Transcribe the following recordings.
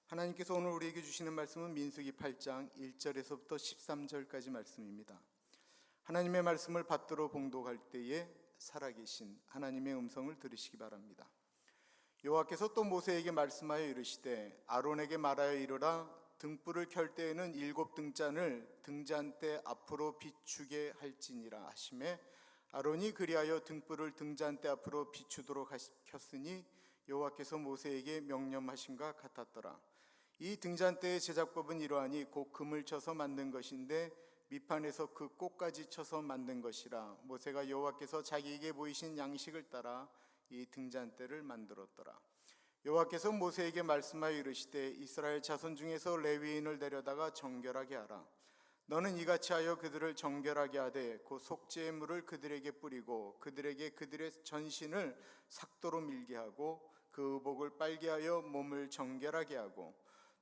하나님께서 오늘 우리에게 주시는 말씀은 민수기 8장 1절에서부터 13절까지 말씀입니다. 하나님의 말씀을 받들어 봉독할 때에 살아계신 하나님의 음성을 들으시기 바랍니다. 여호와께서 또 모세에게 말씀하여 이르시되 아론에게 말하여 이르라. 등불을 켤 때에는 7 등잔을 등잔대 앞으로 비추게 할지니라 하시매 아론이 그리하여 등불을 등잔대 앞으로 비추도록 하셨으니 여호와께서 모세에게 명령하신과 같았더라. 이 등잔대의 제작법은 이러하니 곧 금을 쳐서 만든 것인데 밑판에서 그 꼭까지 쳐서 만든 것이라. 모세가 여호와께서 자기에게 보이신 양식을 따라 이 등잔대를 만들었더라. 여호와께서 모세에게 말씀하여 이르시되 이스라엘 자손 중에서 레위인을 데려다가 정결하게 하라. 너는 이같이 하여 그들을 정결하게 하되 곧 속죄의 물을 그들에게 뿌리고 그들에게 그들의 전신을 삭도로 밀게 하고 그 의복을 빨게 하여 몸을 정결하게 하고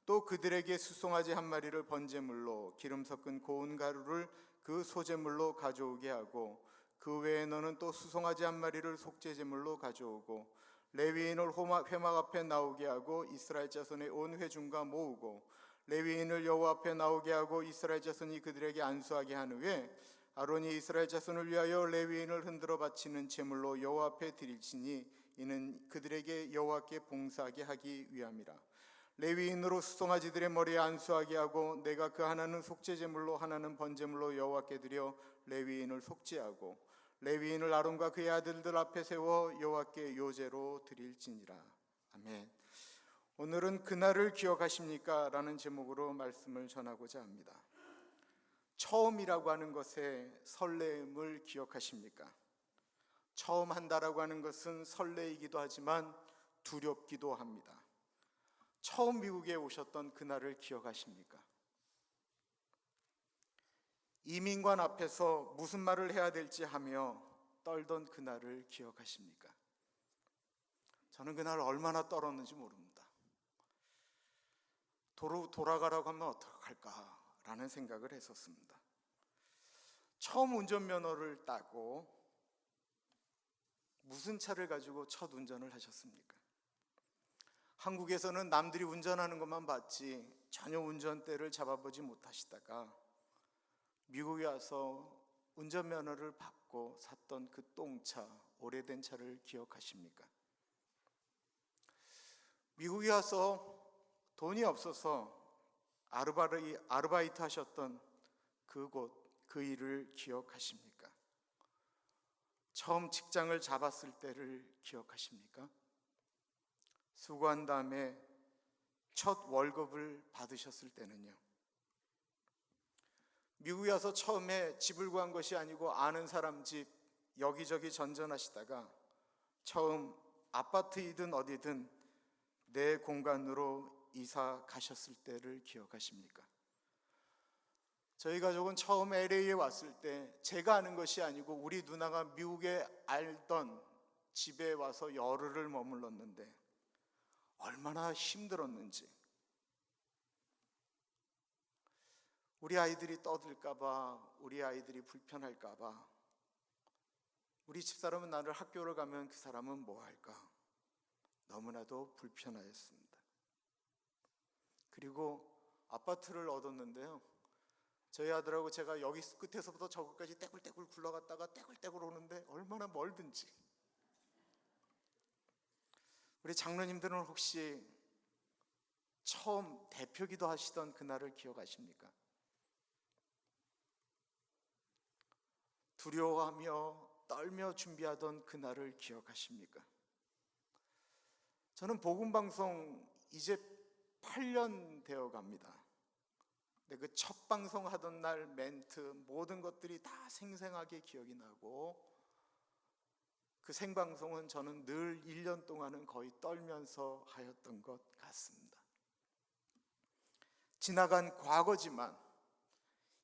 또 그들에게 수송아지 한 마리를 번제물로 기름 섞은 고운 가루를 그 소제물로 가져오게 하고 그 외에 너는 또 수송아지 한 마리를 속죄제물로 가져오고 레위인을 회막 앞에 나오게 하고 이스라엘 자손의 온 회중과 모으고 레위인을 여호와 앞에 나오게 하고 이스라엘 자손이 그들에게 안수하게 한 후에 아론이 이스라엘 자손을 위하여 레위인을 흔들어 바치는 제물로 여호와 앞에 드릴지니 이는 그들에게 여호와께 봉사하게 하기 위함이라. 레위인으로 수송아지들의 머리에 안수하게 하고 내가 그 하나는 속죄제물로 하나는 번제물로 여호와께 드려 레위인을 속죄하고 레위인을 아론과 그의 아들들 앞에 세워 여호와께 요제로 드릴지니라. 아멘. 오늘은 그날을 기억하십니까? 라는 제목으로 말씀을 전하고자 합니다. 처음이라고 하는 것의 설렘을 기억하십니까? 처음 한다라고 하는 것은 설레이기도 하지만 두렵기도 합니다. 처음 미국에 오셨던 그날을 기억하십니까? 이민관 앞에서 무슨 말을 해야 될지 하며 떨던 그날을 기억하십니까? 저는 그날 얼마나 떨었는지 모릅니다. 도로 돌아가라고 하면 어떡할까라는 생각을 했었습니다. 처음 운전면허를 따고 무슨 차를 가지고 첫 운전을 하셨습니까? 한국에서는 남들이 운전하는 것만 봤지 전혀 운전대를 잡아보지 못하시다가 미국에 와서 운전면허를 받고 샀던 그 똥차, 오래된 차를 기억하십니까? 미국에 와서 돈이 없어서 아르바이트 하셨던 그곳, 그 일을 기억하십니까? 처음 직장을 잡았을 때를 기억하십니까? 수고한 다음에 첫 월급을 받으셨을 때는요. 미국에 와서 처음에 집을 구한 것이 아니고 아는 사람 집 여기저기 전전하시다가 처음 아파트이든 어디든 내 공간으로 이사 가셨을 때를 기억하십니까? 저희 가족은 처음 LA에 왔을 때 제가 아는 것이 아니고 우리 누나가 미국에 알던 집에 와서 열흘을 머물렀는데 얼마나 힘들었는지, 우리 아이들이 떠들까봐, 우리 아이들이 불편할까봐, 우리 집사람은 나를 학교를 가면 그 사람은 뭐 할까 너무나도 불편하였습니다. 그리고 아파트를 얻었는데요, 저희 아들하고 제가 여기 끝에서부터 저 끝까지 떼굴떼굴 굴러갔다가 떼굴떼굴 오는데 얼마나 멀든지. 우리 장로님들은 혹시 처음 대표기도 하시던 그날을 기억하십니까? 두려워하며 떨며 준비하던 그날을 기억하십니까? 저는 복음방송 이제 8년 되어 갑니다. 근데 그 첫 방송 하던 날 멘트 모든 것들이 다 생생하게 기억이 나고 그 생방송은 저는 늘 1년 동안은 거의 떨면서 하였던 것 같습니다. 지나간 과거지만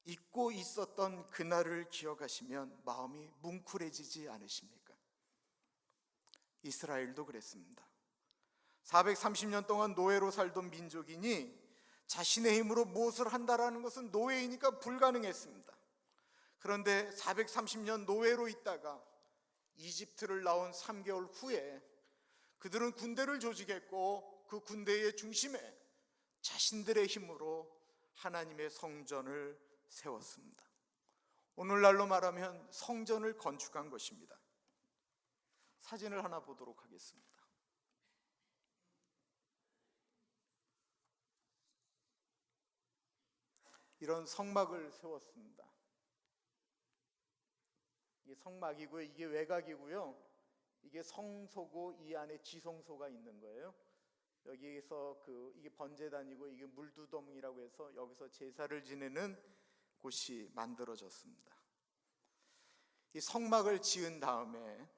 잊고 있었던 그날을 기억하시면 마음이 뭉클해지지 않으십니까? 이스라엘도 그랬습니다. 430년 동안 노예로 살던 민족이니 자신의 힘으로 무엇을 한다라는 것은 노예이니까 불가능했습니다. 그런데 430년 노예로 있다가 이집트를 나온 3개월 후에 그들은 군대를 조직했고 그 군대의 중심에 자신들의 힘으로 하나님의 성전을 세웠습니다. 오늘날로 말하면 성전을 건축한 것입니다. 사진을 하나 보도록 하겠습니다. 이런 성막을 세웠습니다. 이게 성막이고요. 이게 외곽이고요. 이게 성소고 이 안에 지성소가 있는 거예요. 여기에서 이게 번제단이고 이게 물두덩이라고 해서 여기서 제사를 지내는 곳이 만들어졌습니다. 이 성막을 지은 다음에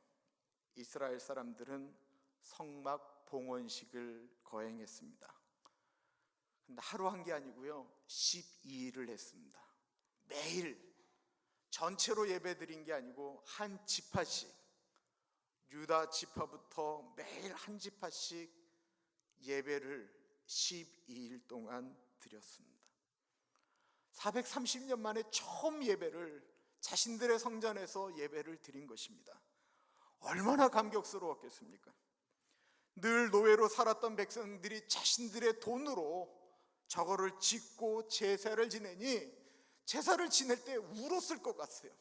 이스라엘 사람들은 성막 봉헌식을 거행했습니다. 근데 하루 한 게 아니고요, 12일을 했습니다. 매일 전체로 예배 드린 게 아니고 한 지파씩, 유다 지파부터 매일 한 지파씩 예배를 12일 동안 드렸습니다. 430년 만에 처음 예배를 자신들의 성전에서 예배를 드린 것입니다. 얼마나 감격스러웠겠습니까? 늘 노예로 살았던 백성들이 자신들의 돈으로 저거를 짓고 제사를 지내니 제사를 지낼 때 울었을 것 같아요.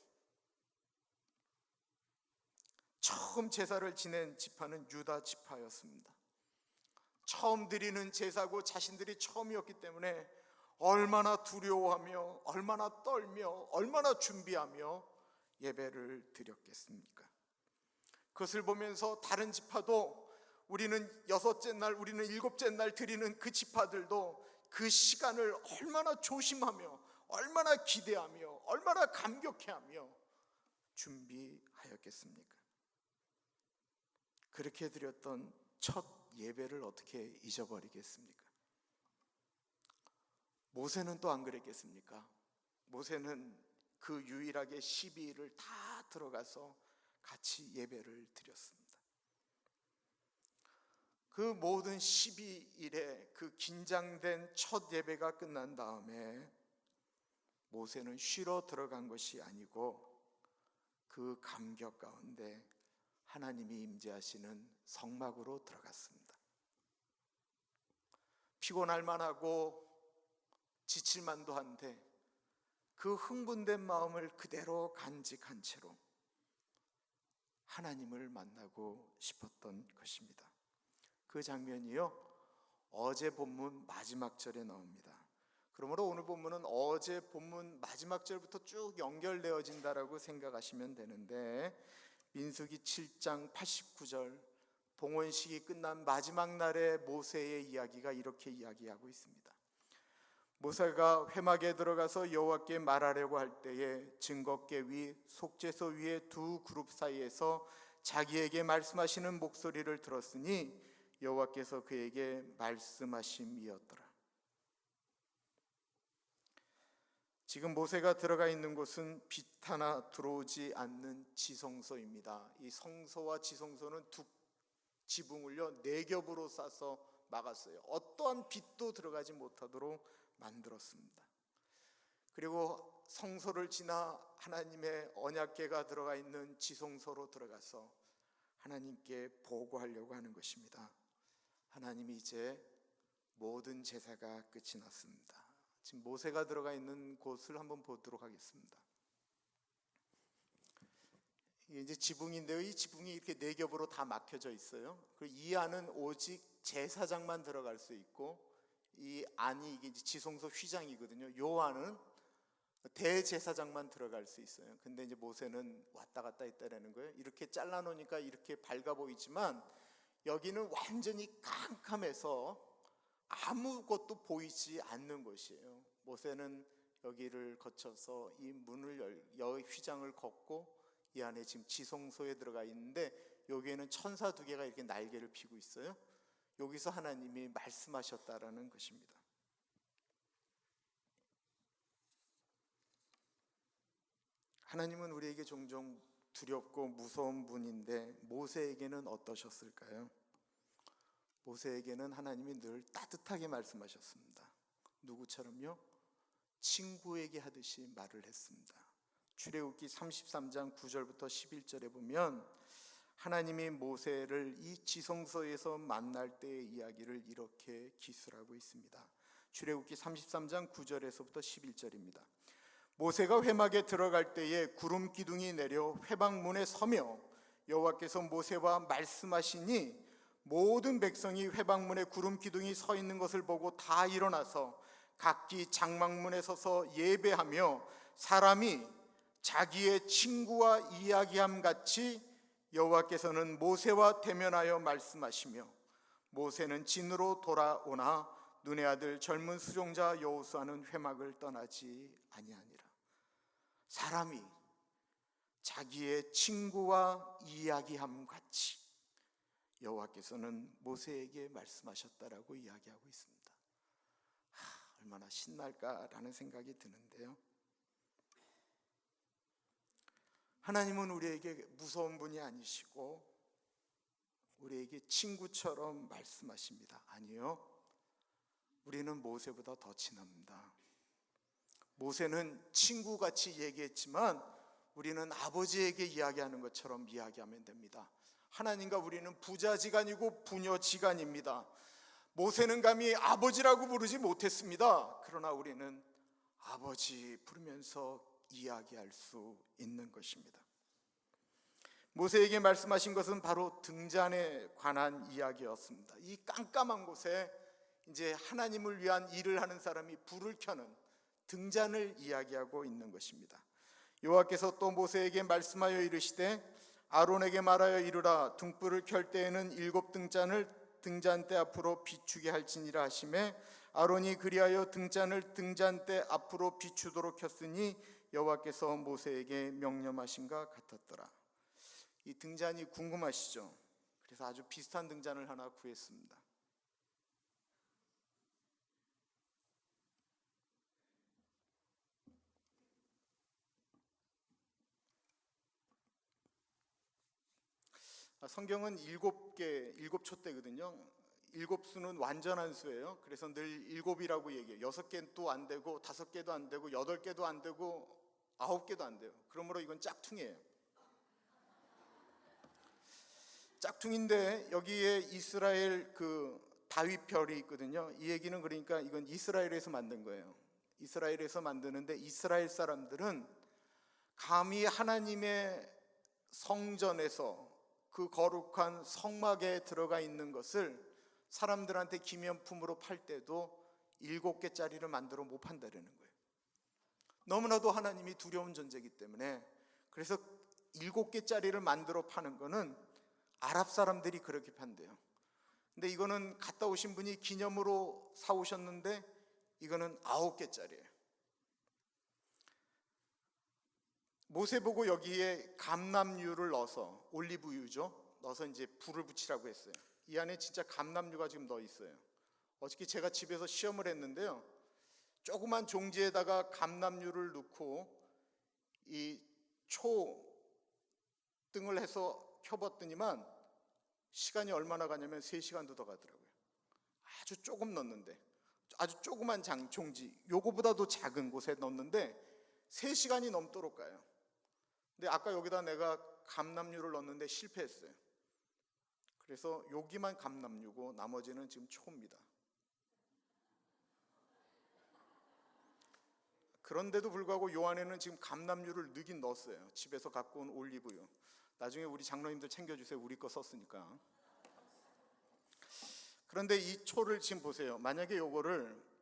처음 제사를 지낸 지파는 유다 지파였습니다. 처음 드리는 제사고 자신들이 처음이었기 때문에 얼마나 두려워하며 얼마나 떨며 얼마나 준비하며 예배를 드렸겠습니까? 그것을 보면서 다른 지파도 우리는 6째 날, 우리는 7째 날 드리는 그 지파들도 그 시간을 얼마나 조심하며 얼마나 기대하며 얼마나 감격해하며 준비하였겠습니까? 그렇게 드렸던 첫 예배를 어떻게 잊어버리겠습니까? 모세는 또 안 그랬겠습니까? 모세는 그 유일하게 12일을 다 들어가서 같이 예배를 드렸습니다. 그 모든 12일의 그 긴장된 첫 예배가 끝난 다음에 모세는 쉬러 들어간 것이 아니고 그 감격 가운데 하나님이 임재하시는 성막으로 들어갔습니다. 피곤할 만하고 지칠 만도 한데 그 흥분된 마음을 그대로 간직한 채로 하나님을 만나고 싶었던 것입니다. 그 장면이요, 어제 본문 마지막 절에 나옵니다. 그러므로 오늘 본문은 어제 본문 마지막 절부터 쭉 연결되어진다라고 생각하시면 되는데, 민수기 7장 89절 봉헌식이 끝난 마지막 날의 모세의 이야기가 이렇게 이야기하고 있습니다. 모세가 회막에 들어가서 여호와께 말하려고 할 때에 증거궤 위 속죄소 위에 두 그룹 사이에서 자기에게 말씀하시는 목소리를 들었으니 여호와께서 그에게 말씀하심이었더라. 지금 모세가 들어가 있는 곳은 빛 하나 들어오지 않는 지성소입니다. 이 성소와 지성소는 두 지붕을요 4겹으로 싸서 막았어요. 어떠한 빛도 들어가지 못하도록 만들었습니다. 그리고 성소를 지나 하나님의 언약궤가 들어가 있는 지성소로 들어가서 하나님께 보고하려고 하는 것입니다. 하나님이 이제 모든 제사가 끝이 났습니다. 지금 모세가 들어가 있는 곳을 한번 보도록 하겠습니다. 이게 이제 지붕인데요. 이 지붕이 이렇게 4겹으로 다 막혀져 있어요. 그리고 이 안은 오직 제사장만 들어갈 수 있고, 이 안이 이게 지성소 휘장이거든요. 요 안은 대제사장만 들어갈 수 있어요. 근데 이제 모세는 왔다 갔다 했다라는 거예요. 이렇게 잘라놓으니까 이렇게 밝아 보이지만 여기는 완전히 캄캄해서 아무것도 보이지 않는 곳이에요. 모세는 여기를 거쳐서 이 문을 여기 휘장을 걷고 이 안에 지금 지성소에 들어가 있는데, 여기에는 천사 2개가 이렇게 날개를 피고 있어요. 여기서 하나님이 말씀하셨다라는 것입니다. 하나님은 우리에게 종종 두렵고 무서운 분인데 모세에게는 어떠셨을까요? 모세에게는 하나님이 늘 따뜻하게 말씀하셨습니다. 누구처럼요? 친구에게 하듯이 말을 했습니다. 출애굽기 33장 9절부터 11절에 보면 하나님이 모세를 이 지성소에서 만날 때의 이야기를 이렇게 기술하고 있습니다. 출애굽기 33장 9절에서부터 11절입니다. 모세가 회막에 들어갈 때에 구름 기둥이 내려 회막문에 서며 여호와께서 모세와 말씀하시니 모든 백성이 회막문에 구름 기둥이 서 있는 것을 보고 다 일어나서 각기 장막문에 서서 예배하며 사람이 자기의 친구와 이야기함 같이 여호와께서는 모세와 대면하여 말씀하시며 모세는 진으로 돌아오나 눈의 아들 젊은 수종자 여호수아는 회막을 떠나지 아니하니라. 사람이 자기의 친구와 이야기함 같이 여호와께서는 모세에게 말씀하셨다라고 이야기하고 있습니다. 얼마나 신날까라는 생각이 드는데요. 하나님은 우리에게 무서운 분이 아니시고 우리에게 친구처럼 말씀하십니다. 아니요, 우리는 모세보다 더 친합니다. 모세는 친구같이 얘기했지만 우리는 아버지에게 이야기하는 것처럼 이야기하면 됩니다. 하나님과 우리는 부자지간이고 부녀지간입니다. 모세는 감히 아버지라고 부르지 못했습니다. 그러나 우리는 아버지 부르면서 이야기할 수 있는 것입니다. 모세에게 말씀하신 것은 바로 등잔에 관한 이야기였습니다. 이 깜깜한 곳에 이제 하나님을 위한 일을 하는 사람이 불을 켜는 등잔을 이야기하고 있는 것입니다. 여호와께서 또 모세에게 말씀하여 이르시되 아론에게 말하여 이르라 등불을 켤 때에는 7 등잔을 등잔대 앞으로 비추게 할지니라 하시매 아론이 그리하여 등잔을 등잔대 앞으로 비추도록 켰으니 여호와께서 모세에게 명령하신가 같았더라. 이 등잔이 궁금하시죠? 그래서 아주 비슷한 등잔을 하나 구했습니다. 성경은 7개, 7촛대거든요. 7수는 완전한 수예요. 그래서 늘 7이라고 얘기해요. 6개도 안 되고 5개도 안 되고 8개도 안 되고 9개도 안 돼요. 그러므로 이건 짝퉁이에요. 짝퉁인데 여기에 이스라엘 다윗 별이 있거든요. 이 얘기는 그러니까 이건 이스라엘에서 만든 거예요. 이스라엘에서 만드는데 이스라엘 사람들은 감히 하나님의 성전에서 그 거룩한 성막에 들어가 있는 것을 사람들한테 기념품으로 팔 때도 7개짜리를 만들어 못 판다라는 거예요. 너무나도 하나님이 두려운 존재이기 때문에. 그래서 7개짜리를 만들어 파는 거는 아랍 사람들이 그렇게 판대요. 근데 이거는 갔다 오신 분이 기념으로 사오셨는데 이거는 9개짜리예요. 모세 보고 여기에 감람유를 넣어서, 올리브유죠, 넣어서 이제 불을 붙이라고 했어요. 이 안에 진짜 감람유가 지금 넣어 있어요. 어저께 제가 집에서 시험을 했는데요, 조그만 종지에다가 감람유를 넣고 이 초등을 해서 켜봤더니만 시간이 얼마나 가냐면 3시간도 더 가더라고요. 아주 조금 넣는데, 아주 조그만 종지, 요거보다도 작은 곳에 넣는데 3시간이 넘도록 가요. 근데 아까 여기다 내가 감람유를 넣었는데 실패했어요. 그래서 여기만 감람유고 나머지는 지금 초입니다. 그런데도 불구하고 요 안에는 지금 감람유를 넣긴 넣었어요. 집에서 갖고 온 올리브유. 나중에 우리 장로님들 챙겨주세요. 우리 거 썼으니까. 그런데 이 초를 지금 보세요. 만약에 요거를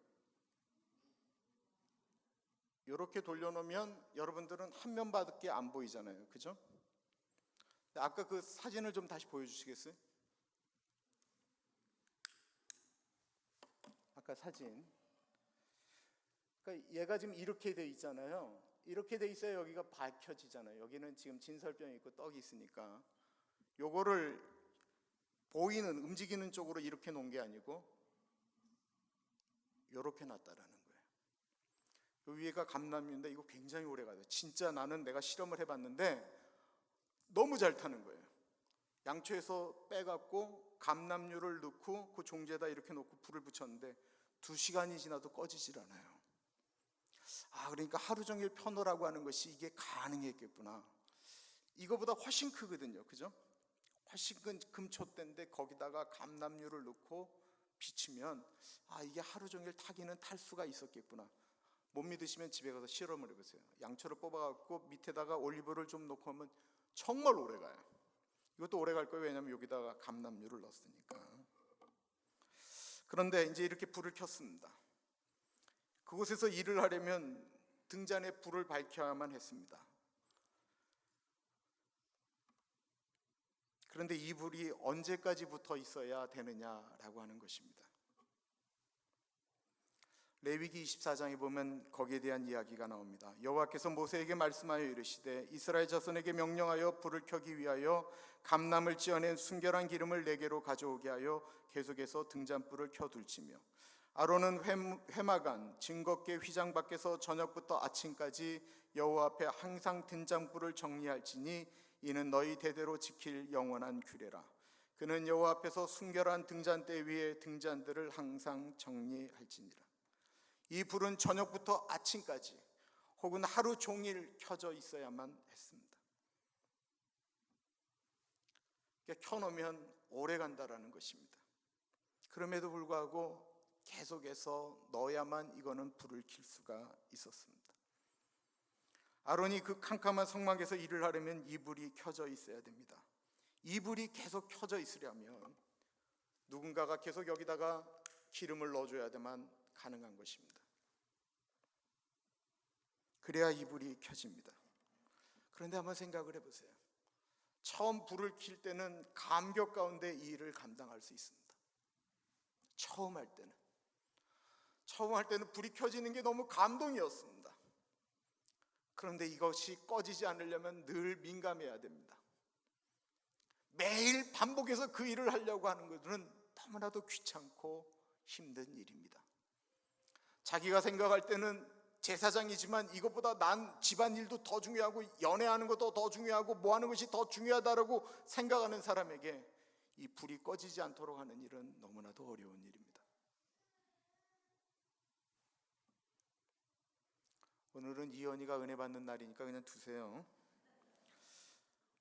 이렇게 돌려놓으면 여러분들은 한 면밖에 안 보이잖아요. 그죠? 아까 그 사진을 좀 다시 보여주시겠어요? 아까 사진. 그러니까 얘가 지금 이렇게 돼 있잖아요. 이렇게 돼 있어야 여기가 밝혀지잖아요. 여기는 지금 진설병이 있고 떡이 있으니까. 요거를 보이는, 움직이는 쪽으로 이렇게 놓은 게 아니고 이렇게 놨다라는 거예요. 요 위에가 감람유인데 이거 굉장히 오래 가요. 진짜 나는 내가 실험을 해봤는데 너무 잘 타는 거예요. 양초에서 빼갖고 감람유를 넣고 그 종지에다 이렇게 놓고 불을 붙였는데 2시간이 지나도 꺼지질 않아요. 그러니까 하루 종일 펴놓으라고 하는 것이 이게 가능했겠구나. 이거보다 훨씬 크거든요. 그죠? 훨씬 큰 금초대인데 거기다가 감람유를 넣고 비추면 이게 하루 종일 타기는 탈 수가 있었겠구나. 못 믿으시면 집에 가서 실험을 해보세요. 양초를 뽑아갖고 밑에다가 올리브를 좀 넣고 하면 정말 오래 가요. 이것도 오래 갈 거예요. 왜냐하면 여기다가 감람유를 넣었으니까. 그런데 이제 이렇게 불을 켰습니다. 그곳에서 일을 하려면 등잔에 불을 밝혀야만 했습니다. 그런데 이 불이 언제까지 붙어 있어야 되느냐라고 하는 것입니다. 레위기 24장에 보면 거기에 대한 이야기가 나옵니다. 여호와께서 모세에게 말씀하여 이르시되 이스라엘 자손에게 명령하여 불을 켜기 위하여 감람을 찧어낸 순결한 기름을 네개로 가져오게 하여 계속해서 등잔불을 켜둘지며 아론은 회막안 증거궤 휘장 밖에서 저녁부터 아침까지 여호와 앞에 항상 등잔불을 정리할지니 이는 너희 대대로 지킬 영원한 규례라. 그는 여호와 앞에서 순결한 등잔대 위에 등잔들을 항상 정리할지니라. 이 불은 저녁부터 아침까지 혹은 하루 종일 켜져 있어야만 했습니다. 그러니까 켜놓으면 오래 간다라는 것입니다. 그럼에도 불구하고 계속해서 넣어야만 이거는 불을 킬 수가 있었습니다. 아론이 그 캄캄한 성막에서 일을 하려면 이 불이 켜져 있어야 됩니다. 이 불이 계속 켜져 있으려면 누군가가 계속 여기다가 기름을 넣어줘야만 가능한 것입니다. 그래야 이 불이 켜집니다. 그런데 한번 생각을 해보세요. 처음 불을 킬 때는 감격 가운데 이 일을 감당할 수 있습니다. 처음 할 때는 불이 켜지는 게 너무 감동이었습니다. 그런데 이것이 꺼지지 않으려면 늘 민감해야 됩니다. 매일 반복해서 그 일을 하려고 하는 것은 너무나도 귀찮고 힘든 일입니다. 자기가 생각할 때는 제사장이지만 이것보다 난 집안일도 더 중요하고 연애하는 것도 더 중요하고 뭐 하는 것이 더 중요하다고 생각하는 사람에게 이 불이 꺼지지 않도록 하는 일은 너무나도 어려운 일입니다. 오늘은 이언이가 은혜 받는 날이니까 그냥 두세요.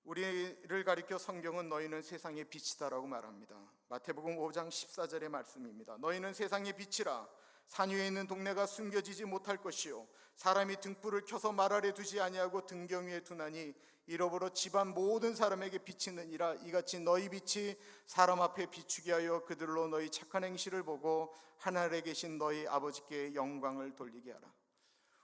우리를 가리켜 성경은 너희는 세상의 빛이다라고 말합니다. 마태복음 5장 14절의 말씀입니다. 너희는 세상의 빛이라. 산 위에 있는 동네가 숨겨지지 못할 것이요 사람이 등불을 켜서 말 아래 두지 아니하고 등경 위에 두나니 이러므로 집안 모든 사람에게 비치느니라. 이같이 너희 빛이 사람 앞에 비추게 하여 그들로 너희 착한 행실을 보고 하늘에 계신 너희 아버지께 영광을 돌리게 하라.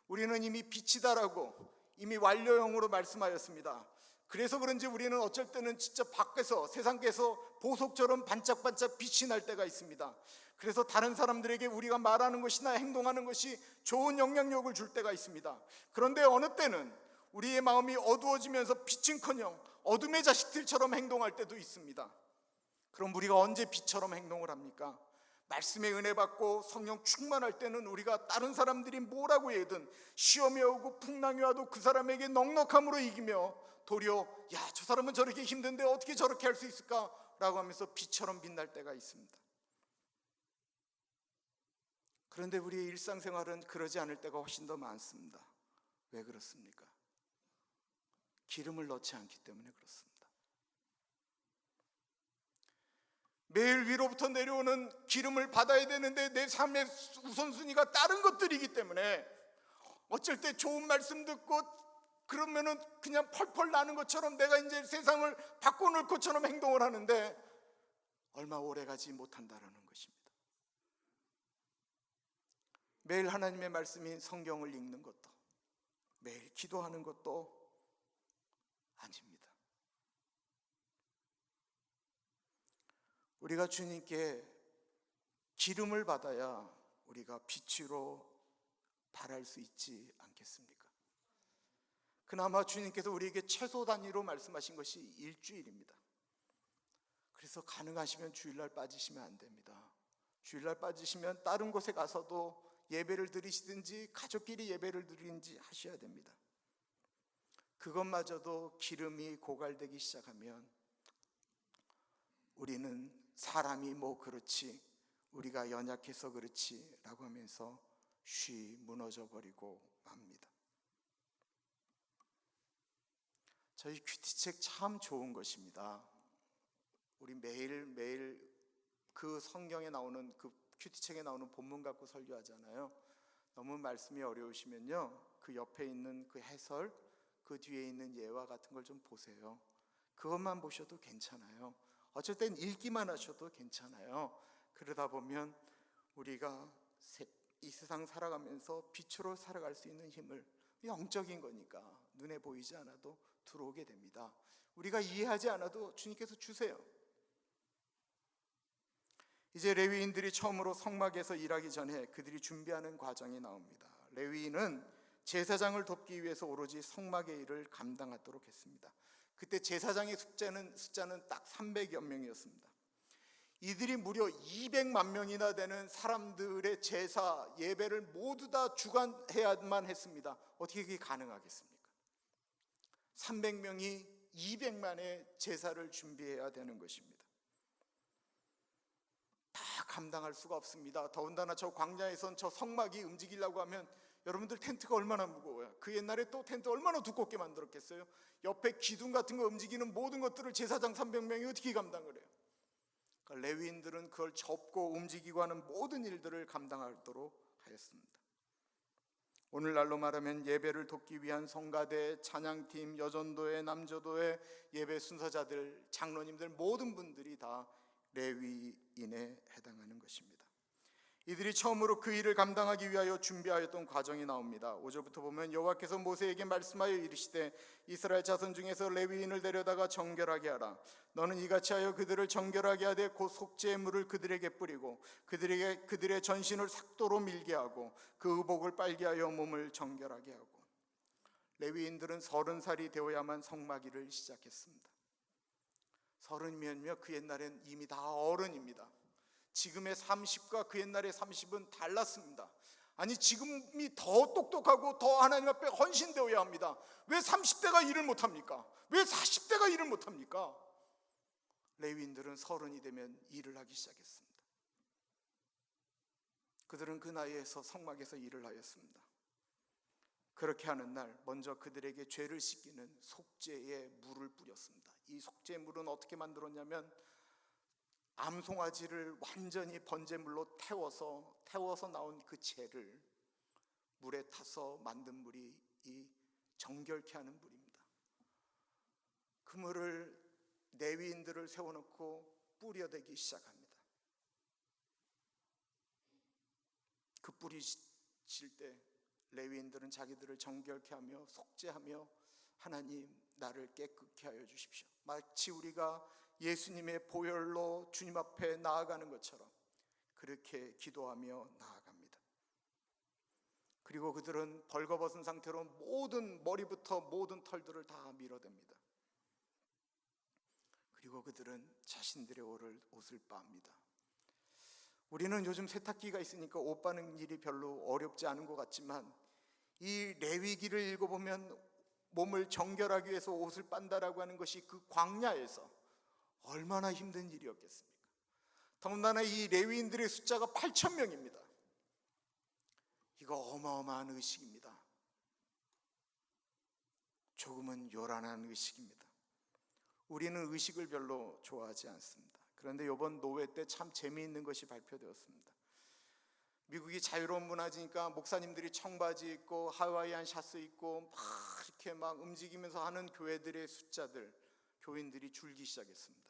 우리는 이미 빛이다라고 이미 완료형으로 말씀하였습니다. 그래서 그런지 우리는 어쩔 때는 진짜 밖에서 세상에서 보석처럼 반짝반짝 빛이 날 때가 있습니다. 그래서 다른 사람들에게 우리가 말하는 것이나 행동하는 것이 좋은 영향력을 줄 때가 있습니다. 그런데 어느 때는 우리의 마음이 어두워지면서 빛은커녕 어둠의 자식들처럼 행동할 때도 있습니다. 그럼 우리가 언제 빛처럼 행동을 합니까? 말씀의 은혜 받고 성령 충만할 때는 우리가 다른 사람들이 뭐라고 해든 시험이 오고 풍랑이 와도 그 사람에게 넉넉함으로 이기며 도리어 저 사람은 저렇게 힘든데 어떻게 저렇게 할 수 있을까? 라고 하면서 빛처럼 빛날 때가 있습니다. 그런데 우리의 일상생활은 그러지 않을 때가 훨씬 더 많습니다. 왜 그렇습니까? 기름을 넣지 않기 때문에 그렇습니다. 매일 위로부터 내려오는 기름을 받아야 되는데 내 삶의 우선순위가 다른 것들이기 때문에 어쩔 때 좋은 말씀 듣고 그러면은 그냥 펄펄 나는 것처럼 내가 이제 세상을 바꿔놓을 것처럼 행동을 하는데 얼마 오래 가지 못한다라는 것입니다. 매일 하나님의 말씀인 성경을 읽는 것도 매일 기도하는 것도 아닙니다. 우리가 주님께 기름을 받아야 우리가 빛으로 발할 수 있지 않겠습니까? 그나마 주님께서 우리에게 최소 단위로 말씀하신 것이 일주일입니다. 그래서 가능하시면 주일날 빠지시면 안 됩니다. 주일날 빠지시면 다른 곳에 가서도 예배를 드리시든지 가족끼리 예배를 드리든지 하셔야 됩니다. 그것마저도 기름이 고갈되기 시작하면 우리는 사람이 뭐 그렇지 우리가 연약해서 그렇지 라고 하면서 쉬 무너져 버리고 맙니다. 저희 큐티책 참 좋은 것입니다. 우리 매일매일 그 성경에 나오는 그 큐티책에 나오는 본문 갖고 설교하잖아요. 너무 말씀이 어려우시면요, 그 옆에 있는 그 해설, 그 뒤에 있는 예화 같은 걸 좀 보세요. 그것만 보셔도 괜찮아요. 어쩔 땐 읽기만 하셔도 괜찮아요. 그러다 보면 우리가 이 세상 살아가면서 빛으로 살아갈 수 있는 힘을, 영적인 거니까 눈에 보이지 않아도 들어오게 됩니다. 우리가 이해하지 않아도 주님께서 주세요. 이제 레위인들이 처음으로 성막에서 일하기 전에 그들이 준비하는 과정이 나옵니다. 레위인은 제사장을 돕기 위해서 오로지 성막의 일을 감당하도록 했습니다. 그때 제사장의 숫자는 딱 300여 명이었습니다. 이들이 무려 200만 명이나 되는 사람들의 제사, 예배를 모두 다 주관해야만 했습니다. 어떻게 그게 가능하겠습니까? 300명이 200만의 제사를 준비해야 되는 것입니다. 다 감당할 수가 없습니다. 더군다나 저 광야에선 저 성막이 움직이려고 하면 여러분들 텐트가 얼마나 무거워요. 그 옛날에 또 텐트 얼마나 두껍게 만들었겠어요. 옆에 기둥 같은 거 움직이는 모든 것들을 제사장 300명이 어떻게 감당을 해요. 그러니까 레위인들은 그걸 접고 움직이고 하는 모든 일들을 감당하도록 하였습니다. 오늘날로 말하면 예배를 돕기 위한 성가대, 찬양팀, 여전도회, 남조도회, 예배 순서자들, 장로님들 모든 분들이 다 레위인에 해당하는 것입니다. 이들이 처음으로 그 일을 감당하기 위하여 준비하였던 과정이 나옵니다. 5절부터 보면 여호와께서 모세에게 말씀하여 이르시되 이스라엘 자손 중에서 레위인을 데려다가 정결하게 하라. 너는 이같이 하여 그들을 정결하게 하되 곧 속죄의 물을 그들에게 뿌리고 그들의 전신을 삭도로 밀게 하고 그 의복을 빨게 하여 몸을 정결하게 하고. 레위인들은 30살이 되어야만 성막일을 시작했습니다. 30이면요 그 옛날엔 이미 다 어른입니다. 지금의 30과 그 옛날의 30은 달랐습니다. 아니 지금이 더 똑똑하고 더 하나님 앞에 헌신되어야 합니다. 왜 30대가 일을 못합니까? 왜 40대가 일을 못합니까? 레위인들은 30이 되면 일을 하기 시작했습니다. 그들은 그 나이에서 성막에서 일을 하였습니다. 그렇게 하는 날 먼저 그들에게 죄를 씻기는 속죄의 물을 뿌렸습니다. 이 속죄의 물은 어떻게 만들었냐면 암송아지를 완전히 번제물로 태워서 나온 그 재를 물에 타서 만든 물이 이 정결케 하는 물입니다. 그 물을 레위인들을 세워놓고 뿌려대기 시작합니다. 그 뿌리칠 때 레위인들은 자기들을 정결케 하며 속죄하며 하나님 나를 깨끗게 하여 주십시오. 마치 우리가 예수님의 보혈로 주님 앞에 나아가는 것처럼 그렇게 기도하며 나아갑니다. 그리고 그들은 벌거벗은 상태로 모든 머리부터 모든 털들을 다 밀어댑니다. 그리고 그들은 자신들의 옷을 빱니다. 우리는 요즘 세탁기가 있으니까 옷 빠는 일이 별로 어렵지 않은 것 같지만 이 레위기를 읽어보면 몸을 정결하기 위해서 옷을 빤다라고 하는 것이 그 광야에서 얼마나 힘든 일이었겠습니까? 더군다나 이 레위인들의 숫자가 8,000명입니다. 이거 어마어마한 의식입니다. 조금은 요란한 의식입니다. 우리는 의식을 별로 좋아하지 않습니다. 그런데 이번 노회 때 참 재미있는 것이 발표되었습니다. 미국이 자유로운 문화지니까 목사님들이 청바지 입고 하와이안 샤츠 입고 이렇게 막 움직이면서 하는 교회들의 숫자들, 교인들이 줄기 시작했습니다.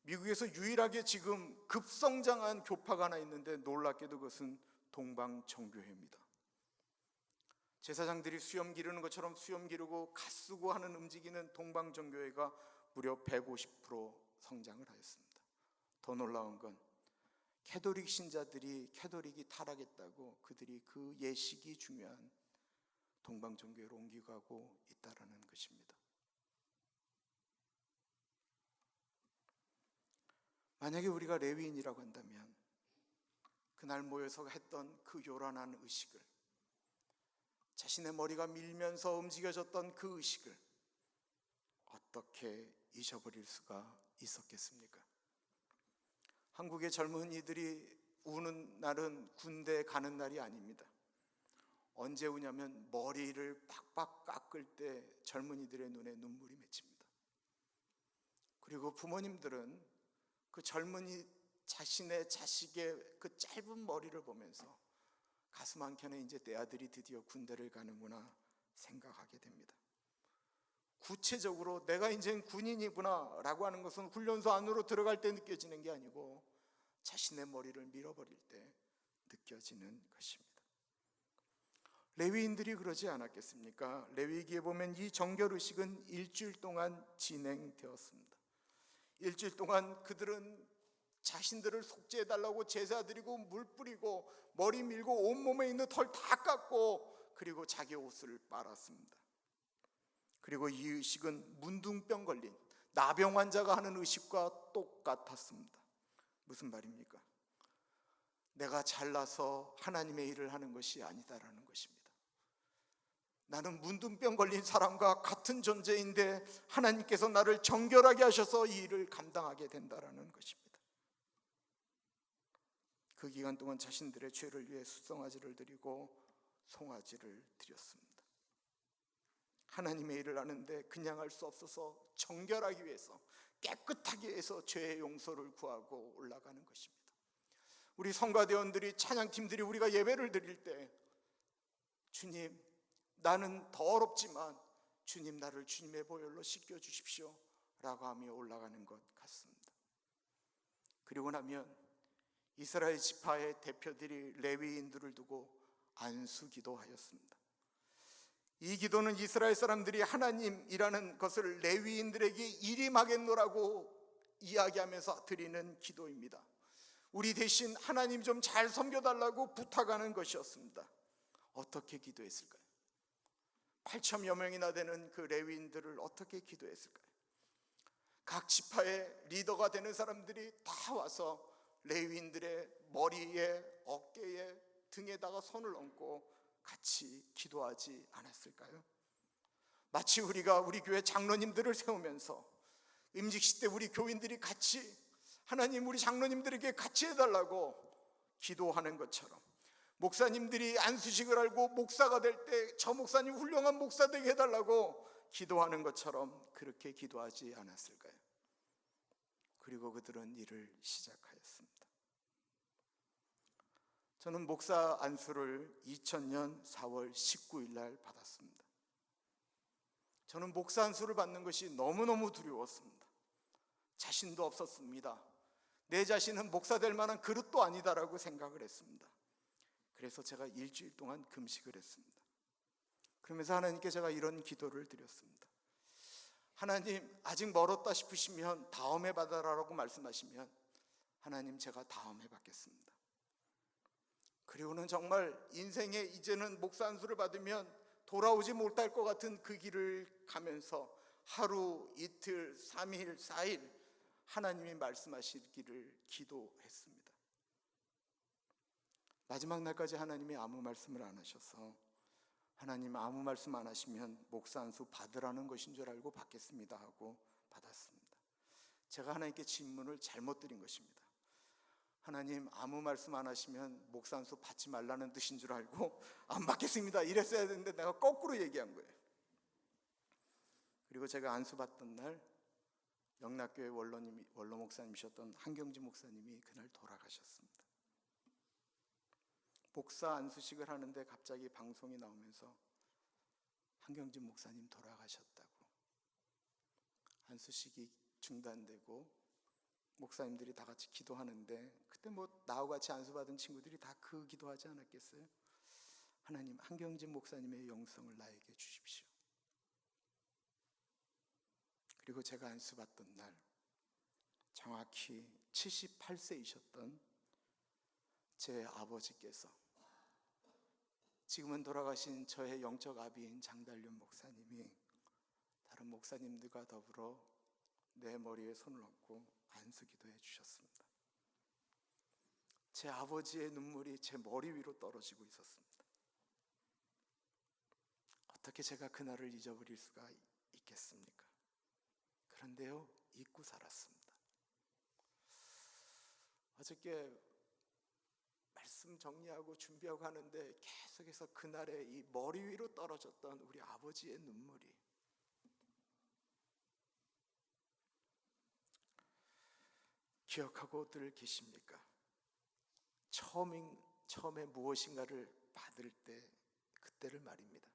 미국에서 유일하게 지금 급성장한 교파가 하나 있는데 놀랍게도 그것은 동방정교회입니다. 제사장들이 수염 기르는 것처럼 수염 기르고 갓 쓰고 하는 움직이는 동방정교회가 무려 150% 성장을 하였습니다. 더 놀라운 건 캐톨릭 신자들이 캐톨릭이 타락했다고 그들이 그 예식이 중요한 동방정교회로 옮겨가고 있다는 것입니다. 만약에 우리가 레위인이라고 한다면 그날 모여서 했던 그 요란한 의식을, 자신의 머리가 밀면서 움직여졌던 그 의식을 어떻게 잊어버릴 수가 있었겠습니까? 한국의 젊은이들이 우는 날은 군대 가는 날이 아닙니다. 언제 우냐면 머리를 빡빡 깎을 때 젊은이들의 눈에 눈물이 맺힙니다. 그리고 부모님들은 그 젊은이 자신의 자식의 그 짧은 머리를 보면서 가슴 한켠에 이제 내 아들이 드디어 군대를 가는구나 생각하게 됩니다. 구체적으로 내가 이제 군인이구나 라고 하는 것은 훈련소 안으로 들어갈 때 느껴지는 게 아니고 자신의 머리를 밀어버릴 때 느껴지는 것입니다. 레위인들이 그러지 않았겠습니까? 레위기에 보면 이 정결의식은 일주일 동안 진행되었습니다. 일주일 동안 그들은 자신들을 속죄해달라고 제사 드리고 물 뿌리고 머리 밀고 온몸에 있는 털 다 깎고 그리고 자기 옷을 빨았습니다. 그리고 이 의식은 문둥병 걸린 나병 환자가 하는 의식과 똑같았습니다. 무슨 말입니까? 내가 잘나서 하나님의 일을 하는 것이 아니다라는 것입니다. 나는 문둥병 걸린 사람과 같은 존재인데 하나님께서 나를 정결하게 하셔서 이 일을 감당하게 된다라는 것입니다. 그 기간 동안 자신들의 죄를 위해 수송아지를 드리고 송아지를 드렸습니다. 하나님의 일을 하는데 그냥 할 수 없어서 정결하기 위해서, 깨끗하기 위해서 죄의 용서를 구하고 올라가는 것입니다. 우리 성가대원들이, 찬양팀들이 우리가 예배를 드릴 때 주님, 나는 더럽지만 주님 나를 주님의 보혈로 씻겨주십시오 라고 하며 올라가는 것 같습니다. 그리고 나면 이스라엘 지파의 대표들이 레위인들을 두고 안수기도하였습니다. 이 기도는 이스라엘 사람들이 하나님이라는 것을 레위인들에게 일임하겠노라고 이야기하면서 드리는 기도입니다. 우리 대신 하나님 좀 잘 섬겨달라고 부탁하는 것이었습니다. 어떻게 기도했을까요? 8천여 명이나 되는 그 레위인들을 어떻게 기도했을까요? 각 지파의 리더가 되는 사람들이 다 와서 레위인들의 머리에, 어깨에, 등에다가 손을 얹고 같이 기도하지 않았을까요? 마치 우리가 우리 교회 장로님들을 세우면서 임직시 때 우리 교인들이 같이 하나님 우리 장로님들에게 같이 해달라고 기도하는 것처럼, 목사님들이 안수식을 알고 목사가 될 때 저 목사님 훌륭한 목사 되게 해달라고 기도하는 것처럼 그렇게 기도하지 않았을까요? 그리고 그들은 일을 시작하였습니다. 저는 목사 안수를 2000년 4월 19일 날 받았습니다. 저는 목사 안수를 받는 것이 너무너무 두려웠습니다. 자신도 없었습니다. 내 자신은 목사 될 만한 그릇도 아니다라고 생각을 했습니다. 그래서 제가 일주일 동안 금식을 했습니다. 그러면서 하나님께 제가 이런 기도를 드렸습니다. 하나님, 아직 멀었다 싶으시면 다음에 받아라라고 말씀하시면 하나님, 제가 다음에 받겠습니다. 그리고는 정말 인생에 이제는 목사 안수를 받으면 돌아오지 못할 것 같은 그 길을 가면서 하루, 이틀, 3일, 4일 하나님이 말씀하시기를 기도했습니다. 마지막 날까지 하나님이 아무 말씀을 안 하셔서 하나님 아무 말씀 안 하시면 목사 안수 받으라는 것인 줄 알고 받겠습니다 하고 받았습니다. 제가 하나님께 질문을 잘못 드린 것입니다. 하나님 아무 말씀 안 하시면 목사 안수 받지 말라는 뜻인 줄 알고 안 받겠습니다 이랬어야 되는데 내가 거꾸로 얘기한 거예요. 그리고 제가 안수 받던 날 영락교회 원로 목사님이셨던 한경진 목사님이 그날 돌아가셨습니다. 목사 안수식을 하는데 갑자기 방송이 나오면서 한경진 목사님 돌아가셨다고, 안수식이 중단되고 목사님들이 다 같이 기도하는데 그때 뭐 나하고 같이 안수받은 친구들이 다 그 기도하지 않았겠어요? 하나님, 한경진 목사님의 영성을 나에게 주십시오. 그리고 제가 안수받던 날 정확히 78세이셨던 제 아버지께서 지금은 돌아가신 저의 영적 아비인 장달륜 목사님이 다른 목사님들과 더불어 내 머리에 손을 얹고 안수기도해 주셨습니다. 제 아버지의 눈물이 제 머리 위로 떨어지고 있었습니다. 어떻게 제가 그날을 잊어버릴 수가 있겠습니까? 그런데요, 잊고 살았습니다. 어저께 말씀 정리하고 준비하고 하는데 계속해서 그날의 이 머리 위로 떨어졌던 우리 아버지의 눈물이 기억하고들 계십니까? 처음에 무엇인가를 받을 때, 그때를 말입니다.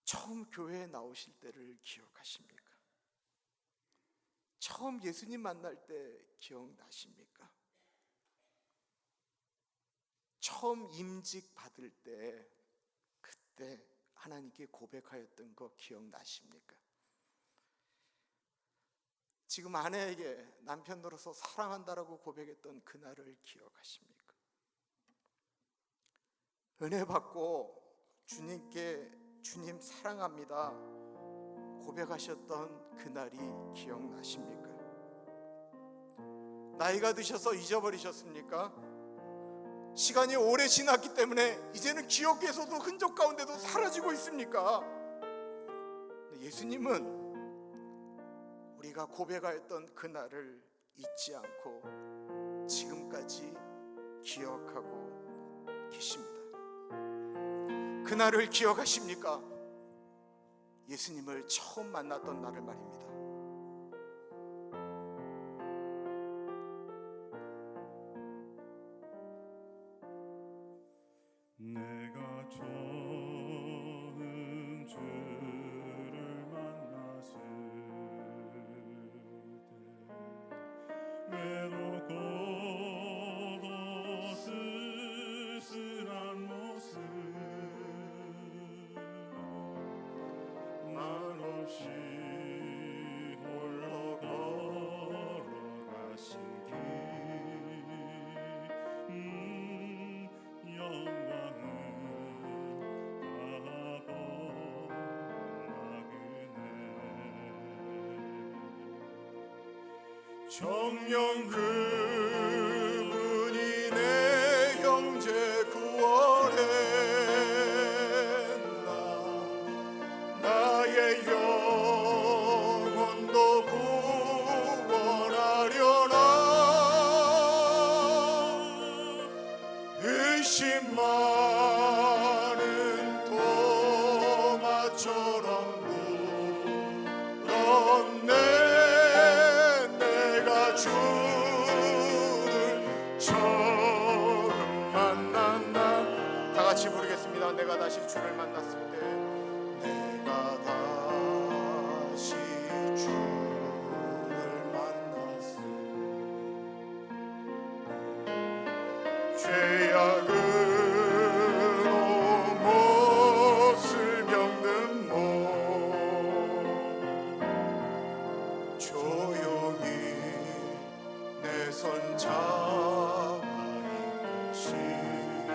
처음 교회에 나오실 때를 기억하십니까? 처음 예수님 만날 때 기억나십니까? 처음 임직 받을 때, 그때 하나님께 고백하였던 거 기억나십니까? 지금 아내에게 남편으로서 사랑한다라고 고백했던 그날을 기억하십니까? 은혜 받고 주님께 주님 사랑합니다 고백하셨던 그날이 기억나십니까? 나이가 드셔서 잊어버리셨습니까? 시간이 오래 지났기 때문에 이제는 기억에서도 흔적 가운데도 사라지고 있습니까? 예수님은 우리가 고백하였던 그날을 잊지 않고 지금까지 기억하고 계십니다. 그날을 기억하십니까? 예수님을 처음 만났던 날을 말입니다. 내가 처음 주를 만났을 때 외롭고도 쓸쓸한 모습 말없이 홀로 걸어가신 길 영광은 다 범하그네 정녕 그분이 내 형제 구원했나 나의 영혼도 구원하려나 의심 많은 토마처럼 물었네 내가 주를 처음 만난 날 다 같이 부르겠습니다. 내가 다시 주를 만났을 때 내가 다시 주를 만났을 죄악으로 못을 병든 몸 조용히 내 손 잡아 이끄시며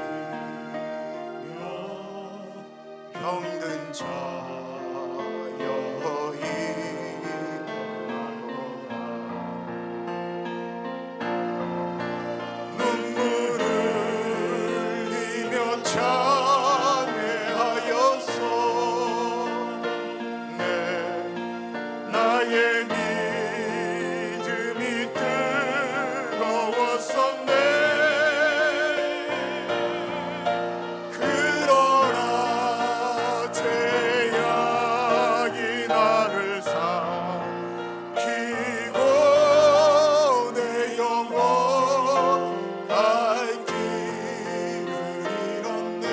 병든 자여 일어나노라 눈물을 흘리며 찬양하여서 나의 믿음이 뜨거웠었네 그러나 죄악이 나를 삼키고 내 영혼 갈 길을 잃었네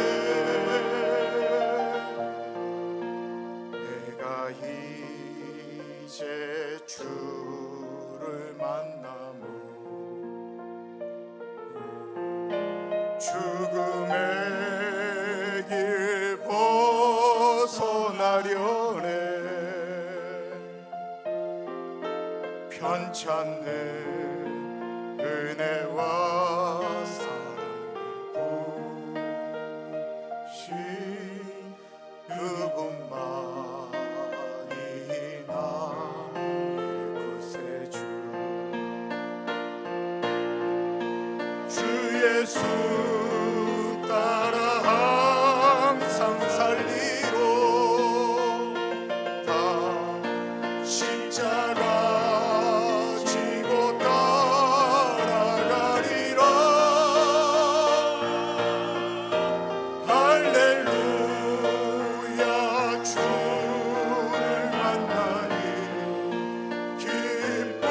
내가 이제 주를 만나무 죽음의 길 벗어나려네 편찮네 은혜와 사랑의 부신 그분만이 나의 구세주 주 예수 따라 항상 살리로 다 십자가 지고 따라가리라 할렐루야 주를 만나니 기쁨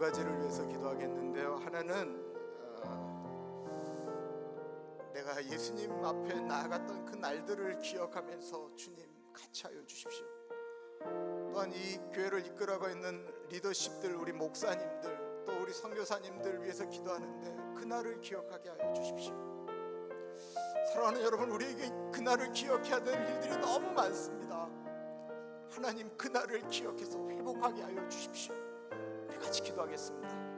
가지를 위해서 기도하겠는데요. 하나는 내가 예수님 앞에 나아갔던 그 날들을 기억하면서 주님 같이 하여 주십시오. 또한 이 교회를 이끌어가고 있는 리더십들, 우리 목사님들, 또 우리 선교사님들 위해서 기도하는데 그날을 기억하게 하여 주십시오. 사랑하는 여러분, 우리에게 그날을 기억해야 될 일들이 너무 많습니다. 하나님, 그날을 기억해서 회복하게 하여 주십시오. 우리 같이 기도하겠습니다.